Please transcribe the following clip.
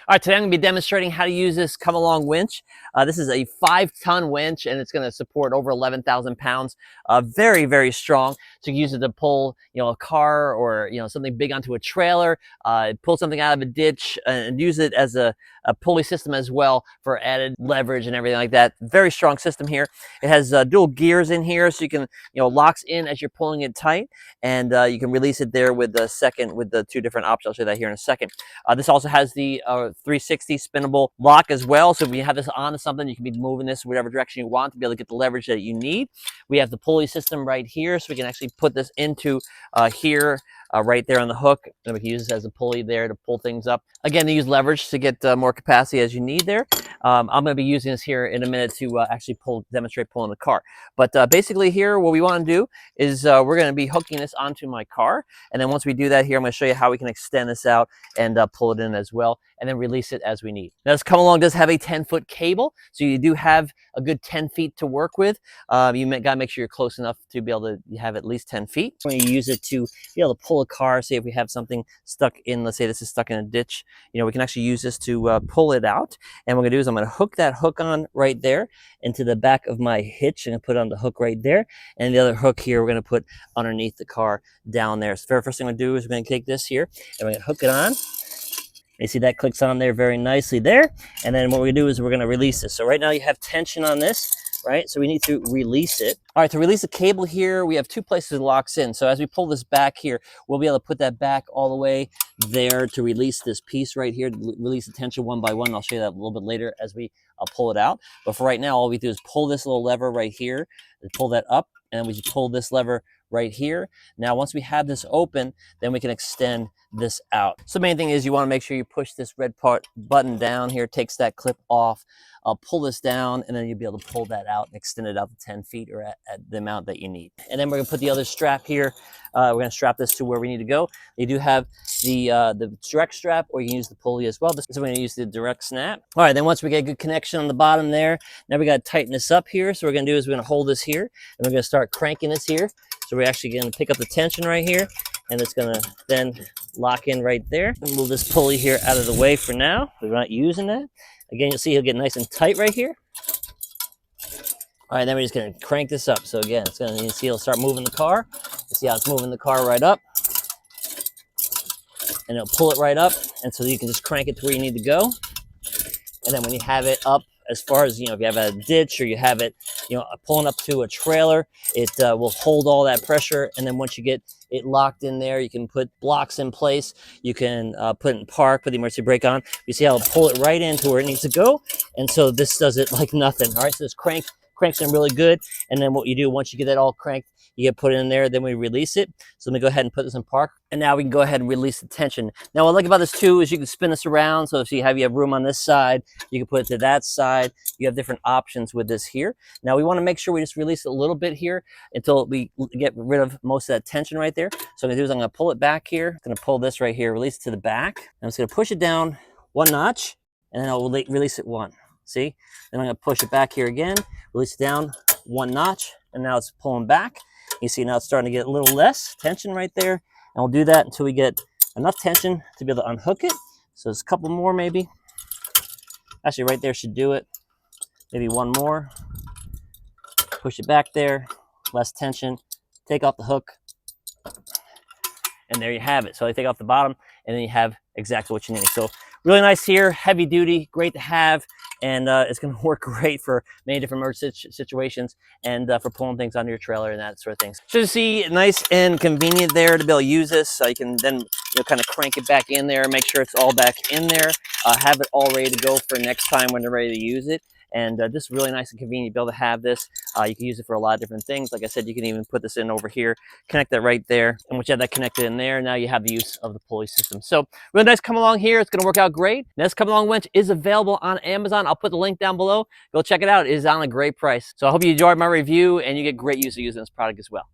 All right, today I'm going to be demonstrating how to use this come along winch. This is a 5-ton winch, and it's going to support over 11,000 pounds. Very, very strong. So you can use it to pull, a car or something big onto a trailer. Pull something out of a ditch, and use it as a pulley system as well for added leverage and everything like that. Very strong system here. It has dual gears in here, so you can locks in as you're pulling it tight, and you can release it there with the two different options. I'll show you that here in a second. This also has the 360 spinnable lock as well. So if you have this onto something, you can be moving this whatever direction you want to be able to get the leverage that you need. We have the pulley system right here, so we can actually put this into here, right there on the hook, and we can use this as a pulley there to pull things up. Again, to use leverage to get more capacity as you need there. I'm going to be using this here in a minute to actually demonstrate pulling the car. But basically here, what we want to do is we're going to be hooking this onto my car. And then once we do that here, I'm going to show you how we can extend this out and pull it in as well, and then release it as we need. Now, this come along does have a 10-foot cable, so you do have a good 10 feet to work with. You got to make sure you're close enough to be able to have at least 10 feet. When you use it to be able to pull a car, say if we have something stuck in, let's say this is stuck in a ditch, we can actually use this to pull it out. And what I'm going to do is I'm going to hook that hook on right there into the back of my hitch, and put on the hook right there. And the other hook here we're going to put underneath the car down there. So the very first thing we're going to do is we're going to take this here and we're going to hook it on. You see that clicks on there very nicely there. And then what we're going to do is we're going to release this. So right now you have tension on this, right? So we need to release it. All right, to release the cable here, we have two places it locks in. So as we pull this back here, we'll be able to put that back all the way there to release this piece right here, to release the tension one by one. I'll show you that a little bit later as we pull it out. But for right now, all we do is pull this little lever right here and pull that up, and we just pull this lever right here. Now, once we have this open, then we can extend this out. So the main thing is you want to make sure you push this red button down here, takes that clip off. Pull this down, and then you'll be able to pull that out and extend it out to 10 feet or at the amount that you need. And then we're going to put the other strap here. We're going to strap this to where we need to go. You do have the direct strap, or you can use the pulley as well. So we're going to use the direct snap. All right, then once we get a good connection on the bottom there, now we got to tighten this up here. So what we're going to do is we're going to hold this here, and we're going to start cranking this here. So we're actually going to pick up the tension right here, and it's going to then lock in right there. And move this pulley here out of the way for now. We're not using that. Again, you'll see he'll get nice and tight right here. All right, then we're just going to crank this up. So again, it's going to, you see it'll start moving the car. You see how it's moving the car right up. And it'll pull it right up. And so you can just crank it to where you need to go. And then when you have it up, as far as, if you have a ditch or you have it, pulling up to a trailer, it will hold all that pressure. And then once you get it locked in there, you can put blocks in place. You can put it in park, put the emergency brake on. You see how it'll pull it right into where it needs to go. And so this does it like nothing. All right, so this cranks in really good. And then what you do, once you get that all cranked, you get put it in there, then we release it. So let me go ahead and put this in park. And now we can go ahead and release the tension. Now what I like about this too is you can spin this around. So if you have room on this side, you can put it to that side. You have different options with this here. Now we want to make sure we just release it a little bit here until we get rid of most of that tension right there. So what I'm going to do is I'm going to pull it back here. I'm going to pull this right here, release it to the back. I'm just going to push it down one notch, and then I'll release it one. See? Then I'm going to push it back here again, release it down one notch, and now it's pulling back. You see now it's starting to get a little less tension right there. And we'll do that until we get enough tension to be able to unhook it. So there's a couple more maybe. Actually, right there should do it. Maybe one more. Push it back there. Less tension. Take off the hook. And there you have it. So I take off the bottom, and then you have exactly what you need. So really nice here, heavy duty, great to have, and it's going to work great for many different emergency situations and for pulling things onto your trailer and that sort of thing. So you see, nice and convenient there to be able to use this. So you can then kind of crank it back in there, make sure it's all back in there, have it all ready to go for next time when they're ready to use it. And just really nice and convenient to be able to have this. You can use it for a lot of different things. Like I said, you can even put this in over here, connect that right there. And once you have that connected in there, now you have the use of the pulley system. So really nice come along here. It's going to work out great. This come along winch is available on Amazon. I'll put the link down below. Go check it out. It is on a great price. So I hope you enjoyed my review and you get great use of using this product as well.